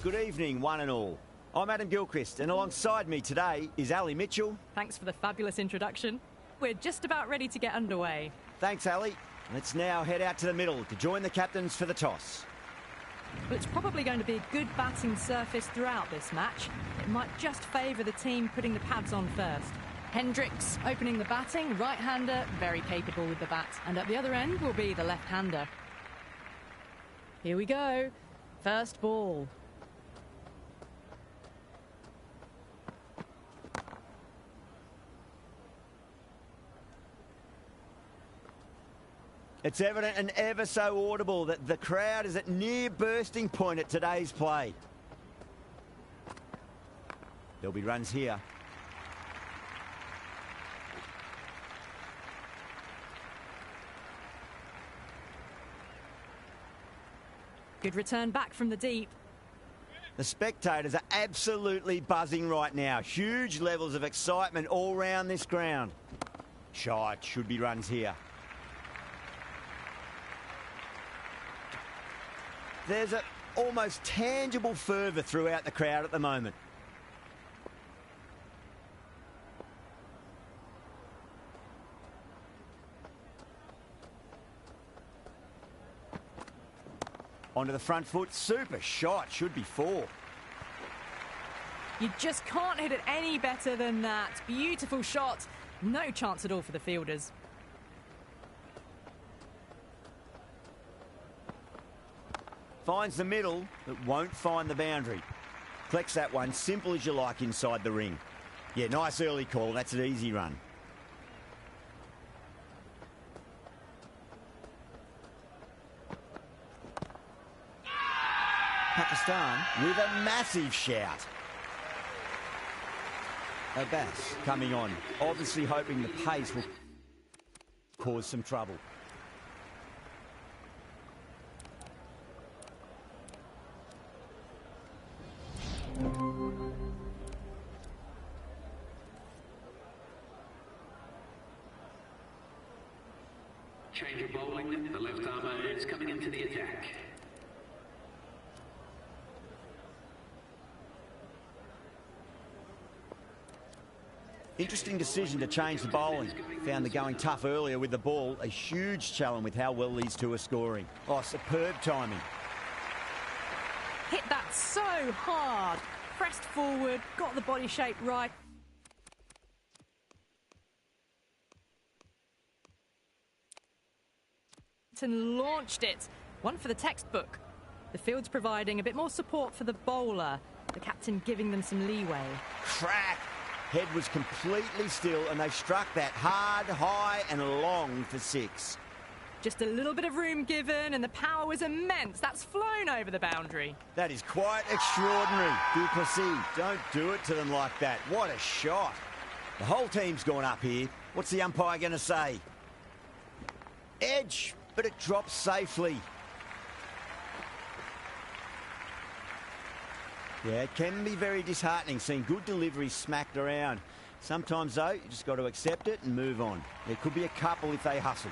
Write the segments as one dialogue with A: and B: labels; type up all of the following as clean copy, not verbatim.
A: Good evening, one and all. I'm Adam Gilchrist, and alongside me today is Ali Mitchell.
B: Thanks for the fabulous introduction. We're just about ready to get underway.
A: Thanks, Ali. Let's now head out to the middle to join the captains for the toss.
B: Well, it's probably going to be a good batting surface throughout this match. It might just favour the team putting the pads on first. Hendricks opening the batting, right-hander, very capable with the bat. And at the other end will be the left-hander. Here we go. First ball.
A: It's evident and ever so audible that the crowd is at near bursting point at today's play. There'll be runs here.
B: Good return back from the deep.
A: The spectators are absolutely buzzing right now. Huge levels of excitement all round this ground. Shot, should be runs here. There's an almost tangible fervour throughout the crowd at the moment. Onto the front foot, super shot, should be 4.
B: You just can't hit it any better than that. Beautiful shot, no chance at all for the fielders.
A: Finds the middle, but won't find the boundary. Collects that one, simple as you like inside the ring. Yeah, nice early call, that's an easy run. Pakistan with a massive shout. Abbas coming on, obviously hoping the pace will cause some trouble.
C: Change of bowling, the left armour is coming into the attack.
A: Interesting decision to change the bowling. Found the going tough earlier with the ball. A huge challenge with how well these two are scoring. Oh, superb timing.
B: Hit that so hard. Pressed forward, got the body shape right. And launched it. One for the textbook. The field's providing a bit more support for the bowler. The captain giving them some leeway.
A: Crack! Head was completely still and they struck that hard, high and long for 6.
B: Just a little bit of room given and the power was immense. That's flown over the boundary.
A: That is quite extraordinary. Duplessis, don't do it to them like that. What a shot. The whole team's gone up here. What's the umpire going to say? Edge, but it drops safely. Yeah, it can be very disheartening seeing good deliveries smacked around. Sometimes, though, you just got to accept it and move on. There could be a couple if they hustle.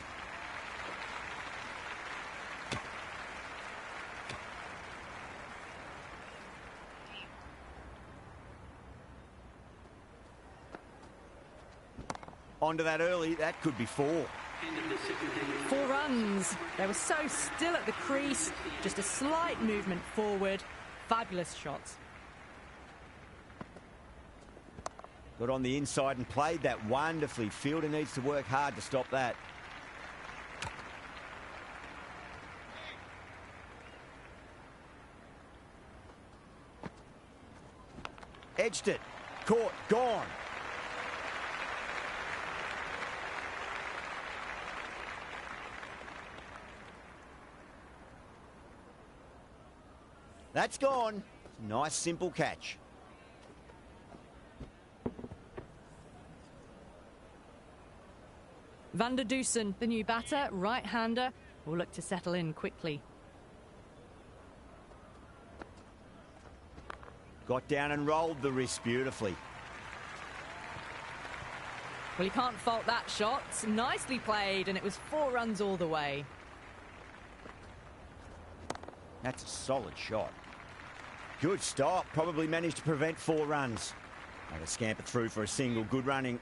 A: Onto that early, that could be 4.
B: 4 runs. They were so still at the crease. Just a slight movement forward. Fabulous shots.
A: Got on the inside and played that wonderfully. Fielder needs to work hard to stop that. Edged it. Caught. Gone. That's gone. Nice, simple catch.
B: Van der Dusen, the new batter, right-hander, will look to settle in quickly.
A: Got down and rolled the wrist beautifully.
B: Well, you can't fault that shot. Nicely played, and it was 4 runs all the way.
A: That's a solid shot. Good stop. Probably managed to prevent 4 runs. They scamper through for a single. Good running.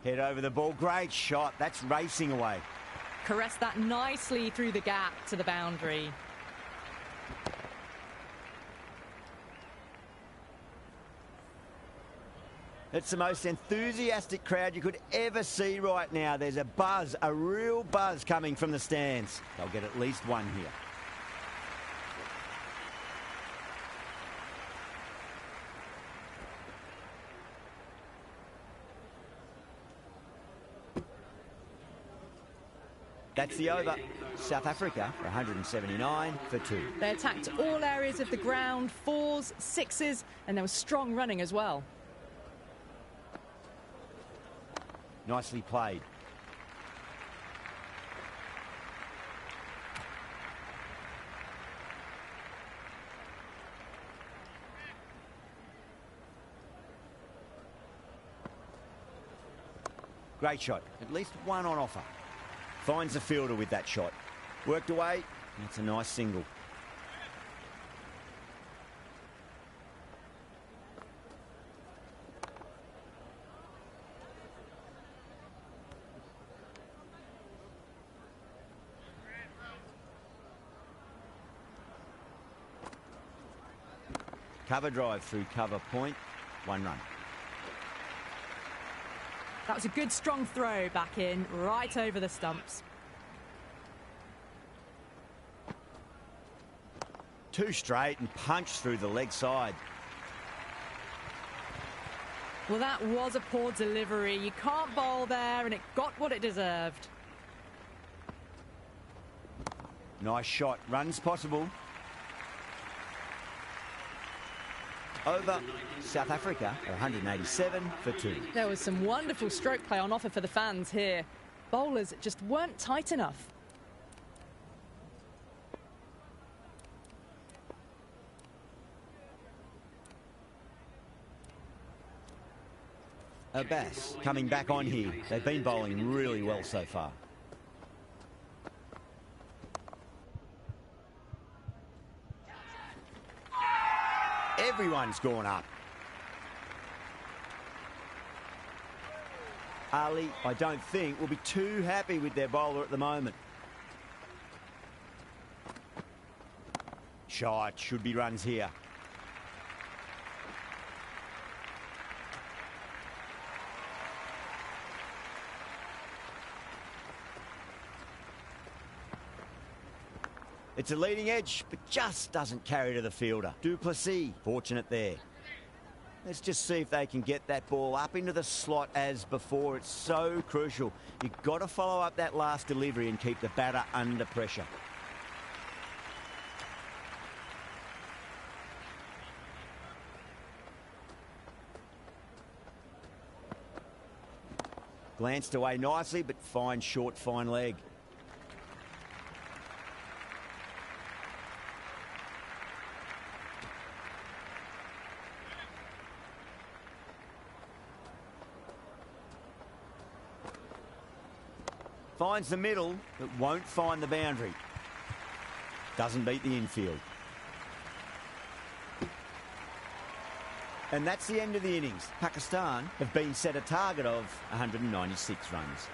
A: Head over the ball. Great shot. That's racing away.
B: Caressed that nicely through the gap to the boundary.
A: It's the most enthusiastic crowd you could ever see right now. There's a buzz, a real buzz coming from the stands. They'll get at least 1 here. That's the over. South Africa, 179 for 2.
B: They attacked all areas of the ground, 4s, 6s, and there was strong running as well.
A: Nicely played. Great shot. At least 1 on offer. Finds the fielder with that shot. Worked away. That's a nice single. Cover drive through cover point. 1 run.
B: That was a good strong throw back in, right over the stumps.
A: 2 straight and punched through the leg side.
B: Well, that was a poor delivery. You can't bowl there, and it got what it deserved.
A: Nice shot. Runs possible. Over. South Africa, 187 for 2.
B: There was some wonderful stroke play on offer for the fans here. Bowlers just weren't tight enough.
A: Abbas coming back on here. They've been bowling really well so far. Everyone's gone up. Ali, I don't think, will be too happy with their bowler at the moment. Shot, should be runs here. It's a leading edge, but just doesn't carry to the fielder. Duplessis, fortunate there. Let's just see if they can get that ball up into the slot as before. It's so crucial. You've got to follow up that last delivery and keep the batter under pressure. Glanced away nicely, but fine short, fine leg. Finds the middle, but won't find the boundary. Doesn't beat the infield. And that's the end of the innings. Pakistan have been set a target of 196 runs.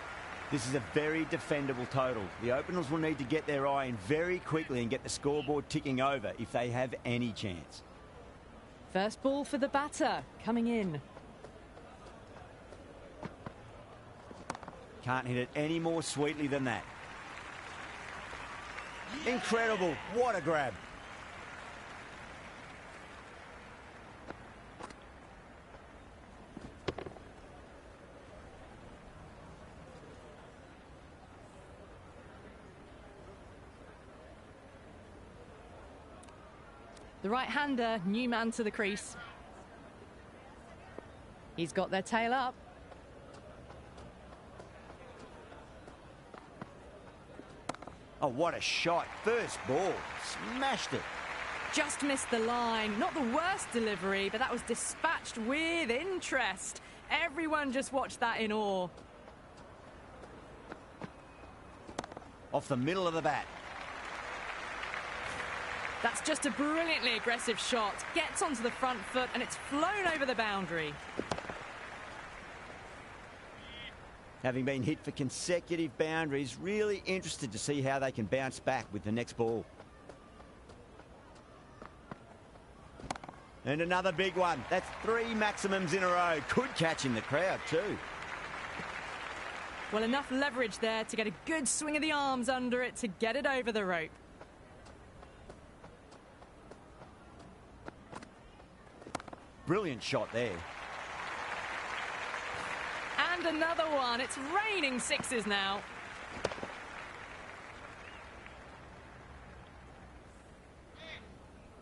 A: This is a very defendable total. The openers will need to get their eye in very quickly and get the scoreboard ticking over if they have any chance.
B: First ball for the batter, coming in.
A: Can't hit it any more sweetly than that. Incredible. What a grab.
B: The right-hander, new man to the crease. He's got their tail up.
A: Oh, what a shot. First ball. Smashed it.
B: Just missed the line. Not the worst delivery, but that was dispatched with interest. Everyone just watched that in awe.
A: Off the middle of the bat.
B: That's just a brilliantly aggressive shot. Gets onto the front foot and it's flown over the boundary.
A: Having been hit for consecutive boundaries, really interested to see how they can bounce back with the next ball. And another big one. That's 3 maximums in a row. Could catch in the crowd too.
B: Well, enough leverage there to get a good swing of the arms under it to get it over the rope.
A: Brilliant shot there.
B: And another one. It's raining sixes now.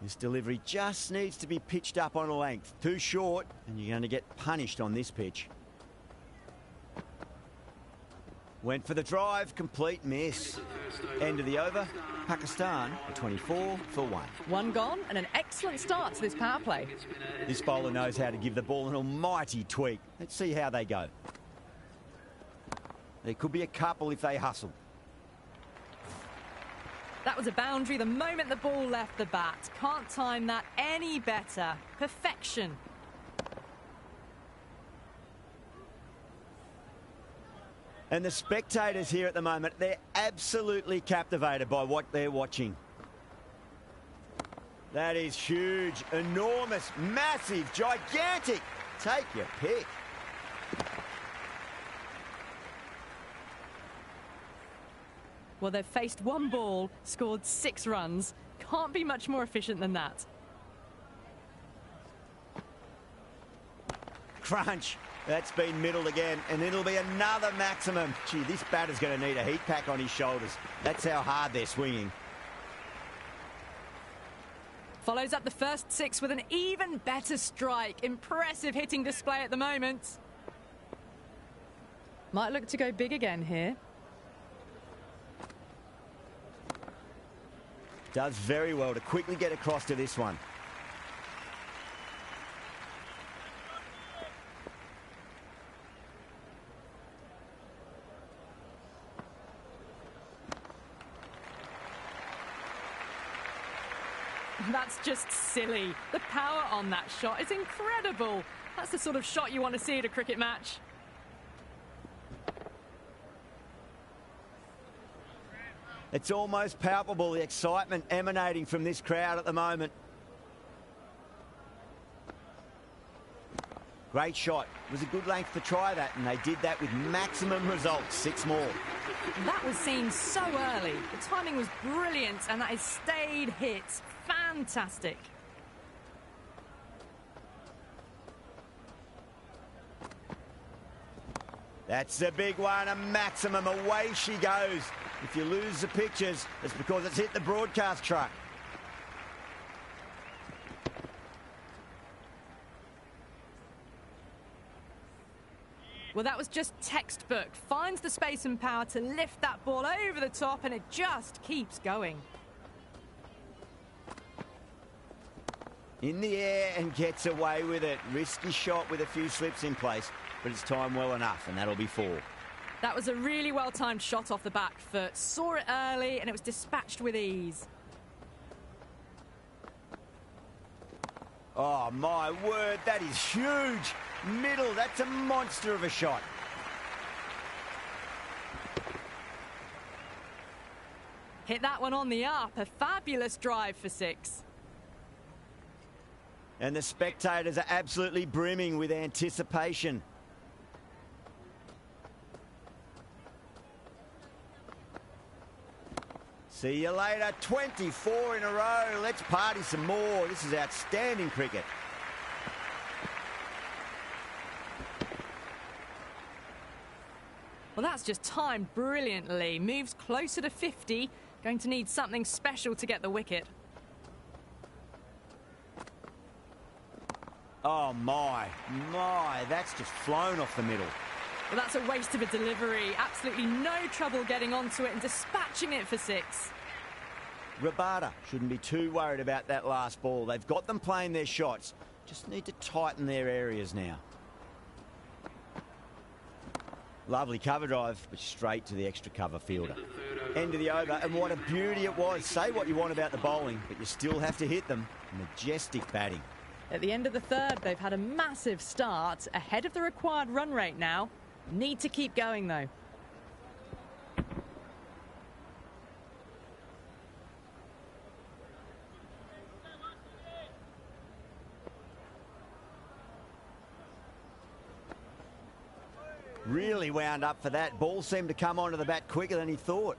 A: This delivery just needs to be pitched up on a length. Too short, and you're going to get punished on this pitch. Went for the drive, complete miss. End of the over, Pakistan 24 for 1.
B: One gone and an excellent start to this power play.
A: This bowler knows how to give the ball an almighty tweak. Let's see how they go. There could be a couple if they hustle.
B: That was a boundary the moment the ball left the bat. Can't time that any better. Perfection.
A: And the spectators here at the moment, they're absolutely captivated by what they're watching. That is huge, enormous, massive, gigantic. Take your pick.
B: Well, they've faced one ball, scored 6 runs. Can't be much more efficient than that.
A: Crunch. That's been middled again, and it'll be another maximum. Gee, this batter's going to need a heat pack on his shoulders. That's how hard they're swinging.
B: Follows up the first 6 with an even better strike. Impressive hitting display at the moment. Might look to go big again here.
A: Does very well to quickly get across to this one.
B: That's just silly. The power on that shot is incredible. That's the sort of shot you want to see at a cricket match.
A: It's almost palpable, the excitement emanating from this crowd at the moment. Great shot. It was a good length to try that, and they did that with maximum results. 6 more.
B: That was seen so early. The timing was brilliant, and that is stayed hits. Fantastic.
A: That's a big one, a maximum. Away she goes. If you lose the pictures, it's because it's hit the broadcast truck.
B: Well, that was just textbook. Finds the space and power to lift that ball over the top, and it just keeps going.
A: In the air and gets away with it. Risky shot with a few slips in place, but it's timed well enough, and that'll be 4.
B: That was a really well-timed shot off the back foot. Saw it early, and it was dispatched with ease.
A: Oh, my word, that is huge. Middle, that's a monster of a shot.
B: Hit that one on the up. A fabulous drive for 6.
A: And the spectators are absolutely brimming with anticipation. See you later. 24 in a row. Let's party some more. This is outstanding cricket.
B: Well, that's just timed brilliantly. Moves closer to 50. Going to need something special to get the wicket.
A: Oh, my. That's just flown off the middle.
B: Well, that's a waste of a delivery. Absolutely no trouble getting onto it and dispatching it for 6.
A: Babar shouldn't be too worried about that last ball. They've got them playing their shots. Just need to tighten their areas now. Lovely cover drive, but straight to the extra cover fielder.
C: The third
A: End of the over, and what a beauty it was. Say what you want about the bowling, but you still have to hit them. Majestic batting.
B: At the end of the third, they've had a massive start, ahead of the required run rate now. Need to keep going, though.
A: Really wound up for that. Ball seemed to come onto the bat quicker than he thought.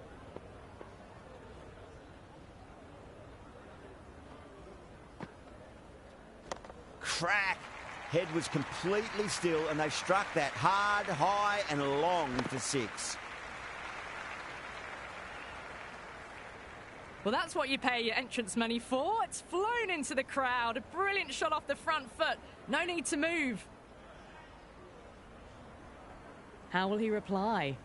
A: Crack. Head was completely still, and they struck that hard, high and long for 6.
B: Well, that's what you pay your entrance money for. It's flown into the crowd. A brilliant shot off the front foot. No need to move. How will he reply?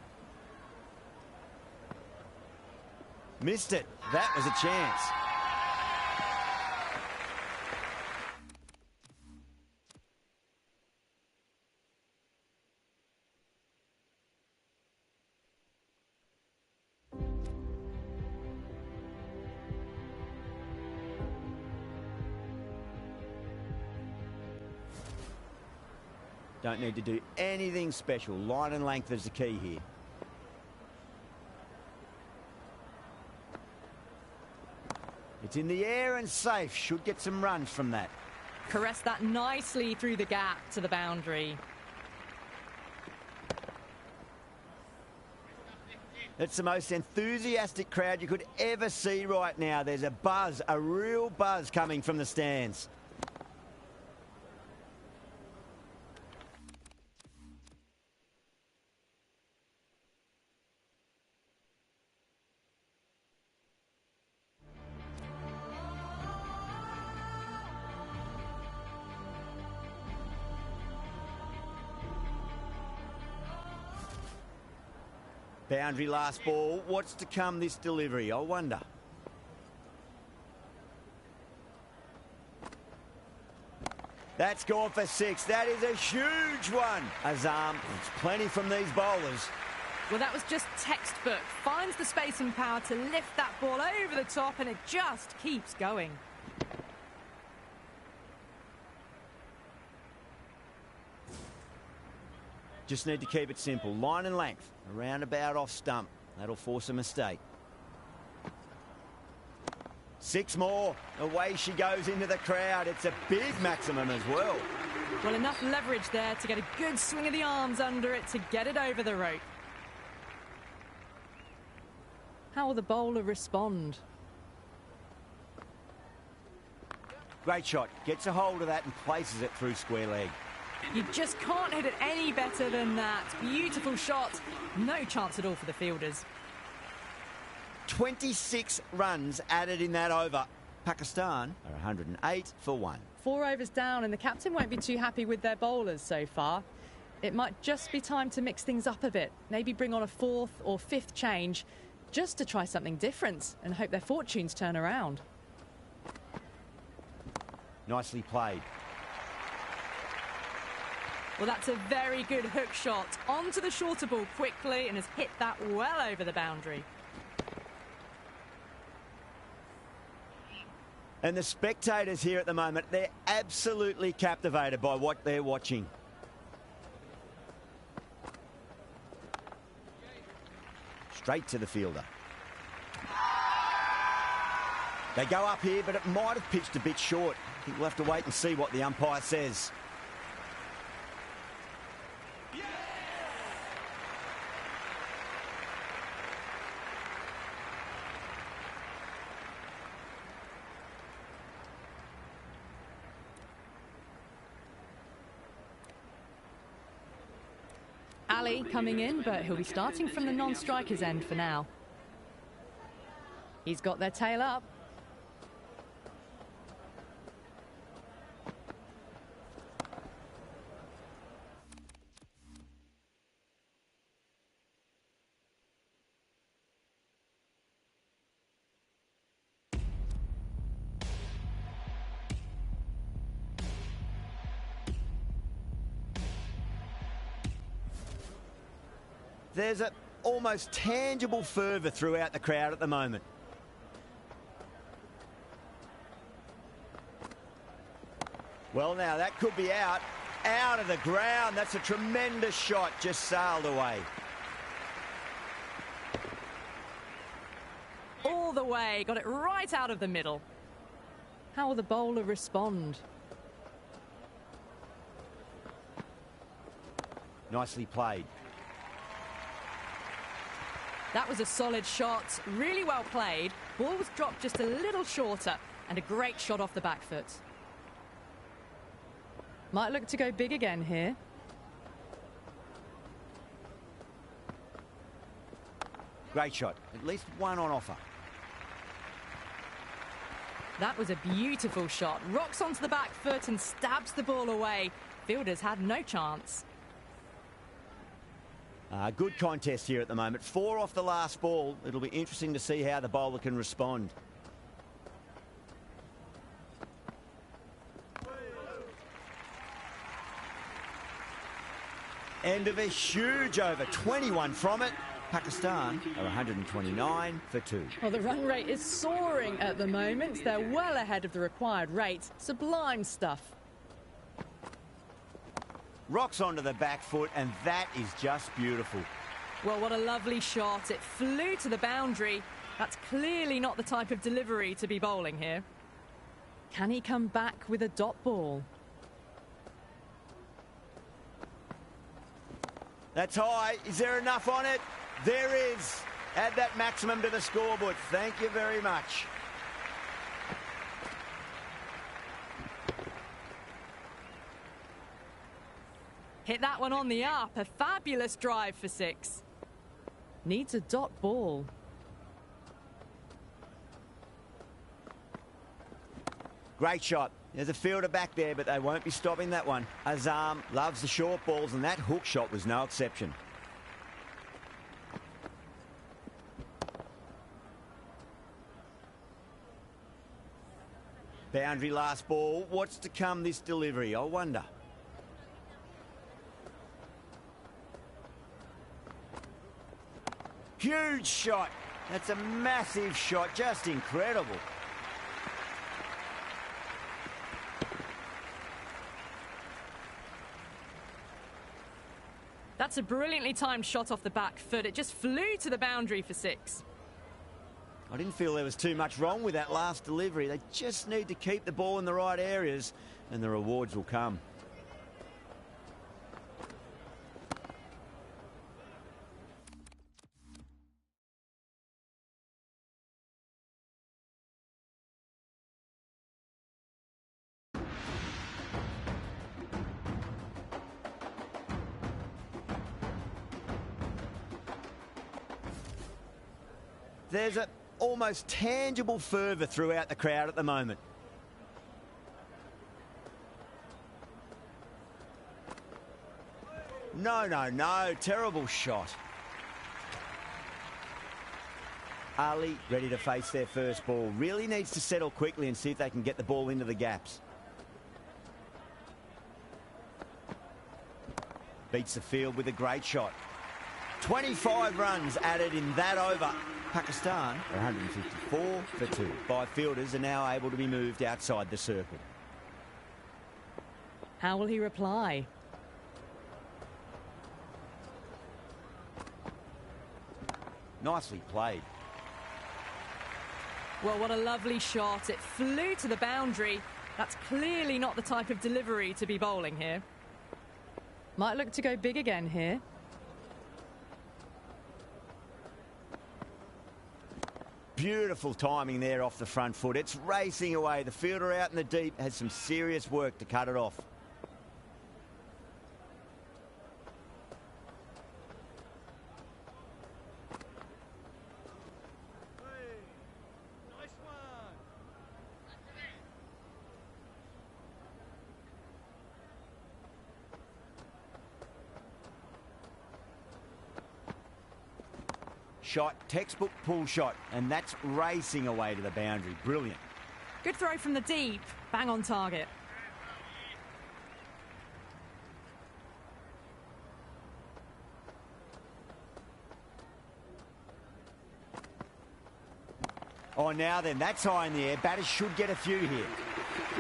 A: Missed it. That was a chance. Don't need to do anything special. Line and length is the key here. It's in the air and safe. Should get some runs from that.
B: Caress that nicely through the gap to the boundary.
A: It's the most enthusiastic crowd you could ever see right now. There's a buzz, a real buzz coming from the stands. Boundary last ball. What's to come this delivery? I wonder. That's gone for 6. That is a huge one. Azam, it's plenty from these bowlers.
B: Well, that was just textbook. Finds the space and power to lift that ball over the top, and it just keeps going.
A: Just need to keep it simple. Line and length. Around about off stump. That'll force a mistake. 6 more. Away she goes into the crowd. It's a big maximum as well.
B: Well, enough leverage there to get a good swing of the arms under it to get it over the rope. How will the bowler respond?
A: Great shot. Gets a hold of that and places it through square leg.
B: You just can't hit it any better than that. Beautiful shot. No chance at all for the fielders.
A: 26 runs added in that over. Pakistan are 108 for 1.
B: 4 overs down, and the captain won't be too happy with their bowlers so far. It might just be time to mix things up a bit. Maybe bring on a 4th or 5th change just to try something different and hope their fortunes turn around.
A: Nicely played.
B: Well, that's a very good hook shot. Onto the shorter ball quickly and has hit that well over the boundary.
A: And the spectators here at the moment, they're absolutely captivated by what they're watching. Straight to the fielder. They go up here, but it might have pitched a bit short. I think we'll have to wait and see what the umpire says.
B: Ali coming in, but he'll be starting from the non-striker's end for now. He's got their tail up.
A: There's a almost tangible fervour throughout the crowd at the moment. Well, now that could be out of the ground. That's a tremendous shot, just sailed away.
B: All the way, got it right out of the middle. How will the bowler respond?
A: Nicely played.
B: That was a solid shot, really well played. Ball was dropped just a little shorter, and a great shot off the back foot. Might look to go big again here.
A: Great shot. At least one on offer.
B: That was a beautiful shot. Rocks onto the back foot and stabs the ball away. Fielders had no chance.
A: Good contest here at the moment. 4 off the last ball. It'll be interesting to see how the bowler can respond. End of a huge over. 21 from it. Pakistan are 129 for 2.
B: Well, the run rate is soaring at the moment. They're well ahead of the required rate. Sublime stuff.
A: Rocks onto the back foot, and that is just beautiful.
B: Well, what a lovely shot. It flew to the boundary. That's clearly not the type of delivery to be bowling here. Can he come back with a dot ball?
A: That's high. Is there enough on it? There is. Add that maximum to the scoreboard. Thank you very much.
B: Hit that one on the up. A fabulous drive for 6. Needs a dot ball.
A: Great shot. There's a fielder back there, but they won't be stopping that one. Azam loves the short balls, and that hook shot was no exception. Boundary last ball. What's to come this delivery? I wonder. Huge shot. That's a massive shot. Just incredible.
B: That's a brilliantly timed shot off the back foot. It just flew to the boundary for 6.
A: I didn't feel there was too much wrong with that last delivery. They just need to keep the ball in the right areas, and the rewards will come. There's an almost tangible fervour throughout the crowd at the moment. No. Terrible shot. Ali ready to face their first ball. Really needs to settle quickly and see if they can get the ball into the gaps. Beats the field with a great shot. 25 runs added in that over. Pakistan are 154 for 2. 5 fielders are now able to be moved outside the circle.
B: How will he reply?
A: Nicely played.
B: Well, what a lovely shot. It flew to the boundary. That's clearly not the type of delivery to be bowling here. Might look to go big again here.
A: Beautiful timing there off the front foot. It's racing away. The fielder out in the deep has some serious work to cut it off. Shot, textbook pull shot, and that's racing away to the boundary. Brilliant.
B: Good throw from the deep. Bang on target.
A: Oh, now then, that's high in the air. Batters should get a few here.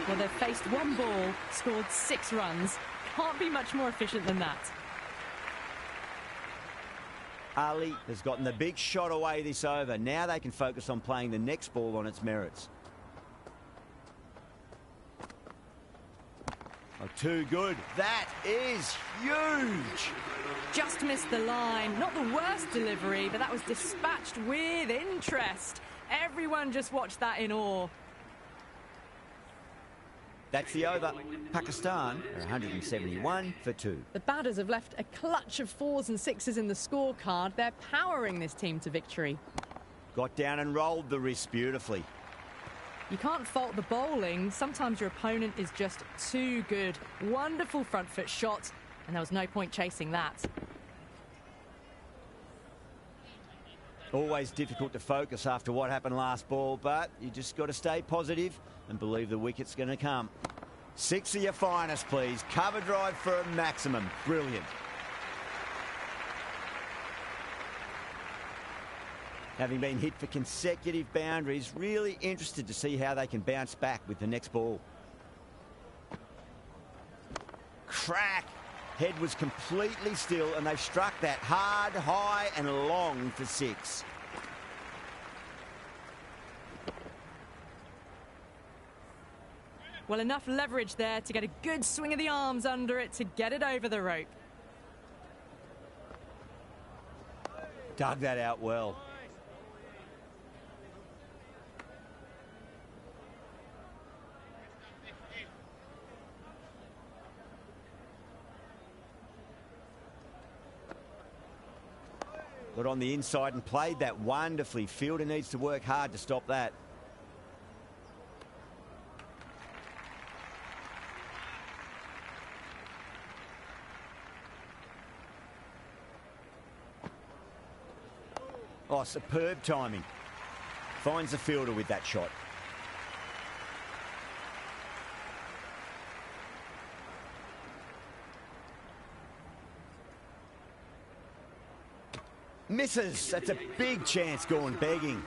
B: Well, they've faced one ball, scored 6 runs. Can't be much more efficient than that.
A: Ali has gotten the big shot away this over. Now they can focus on playing the next ball on its merits. Oh, too good. That is huge.
B: Just missed the line. Not the worst delivery, but that was dispatched with interest. Everyone just watched that in awe.
A: That's the over. Pakistan are 171 for 2.
B: The batters have left a clutch of 4s and 6s in the scorecard. They're powering this team to victory.
A: Got down and rolled the wrist beautifully.
B: You can't fault the bowling. Sometimes your opponent is just too good. Wonderful front foot shot, and there was no point chasing that.
A: Always difficult to focus after what happened last ball, but you just got to stay positive and believe the wicket's going to come. 6 of your finest, please. Cover drive for a maximum. Brilliant. Having been hit for consecutive boundaries, really interested to see how they can bounce back with the next ball. Crack. Head was completely still, and they've struck that hard, high and long for 6.
B: Well, enough leverage there to get a good swing of the arms under it to get it over the rope.
A: Dug that out well. Got on the inside and played that wonderfully. Fielder needs to work hard to stop that. Oh, superb timing. Finds the fielder with that shot. Misses. That's a big chance going begging.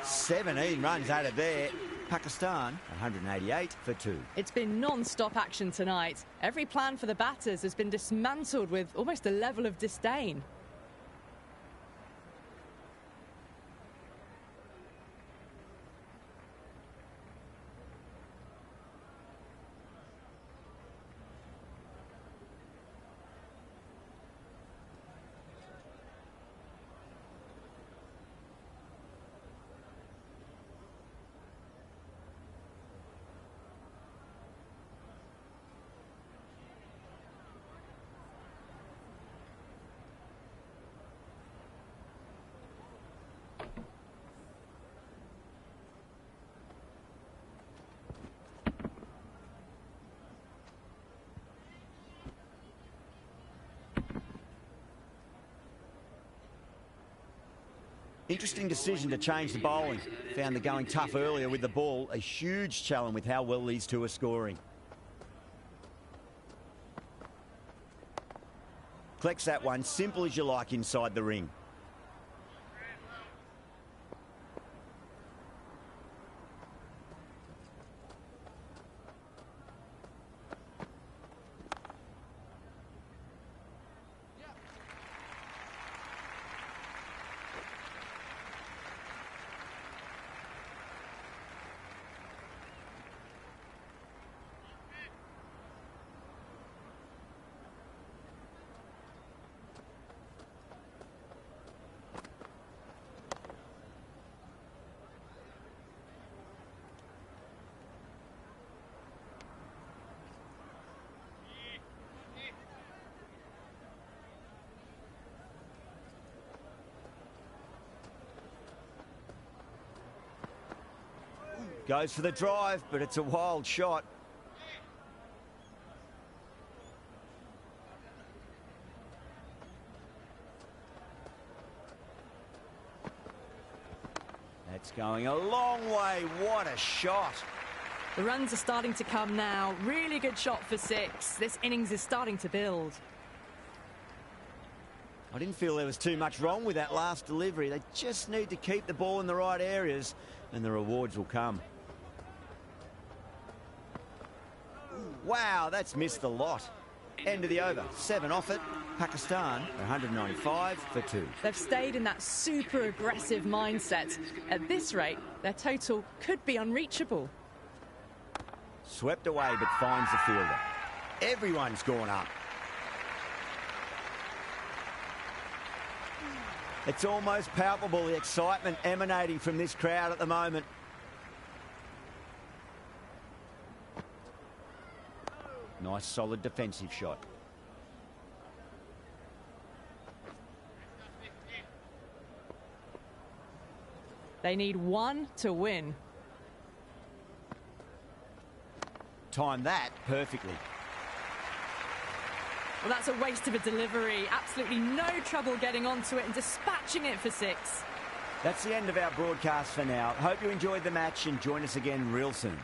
A: 17 runs out of there. Pakistan 188 for 2.
B: It's been non-stop action tonight. Every plan for the batters has been dismantled with almost a level of disdain.
A: Interesting decision to change the bowling. Found the going tough earlier with the ball. A huge challenge with how well these two are scoring. Collects that one, simple as you like inside the ring. Goes for the drive, but it's a wild shot. That's going a long way. What a shot.
B: The runs are starting to come now. Really good shot for 6. This innings is starting to build.
A: I didn't feel there was too much wrong with that last delivery. They just need to keep the ball in the right areas and the rewards will come. Wow, that's missed the lot. End of the over. 7 off it. Pakistan, 195 for 2.
B: They've stayed in that super aggressive mindset. At this rate, their total could be unreachable.
A: Swept away, but finds the fielder. Everyone's gone up. It's almost palpable, the excitement emanating from this crowd at the moment. Nice, solid defensive shot.
B: They need 1 to win.
A: Timed that perfectly.
B: Well, that's a waste of a delivery. Absolutely no trouble getting onto it and dispatching it for 6.
A: That's the end of our broadcast for now. Hope you enjoyed the match and join us again real soon.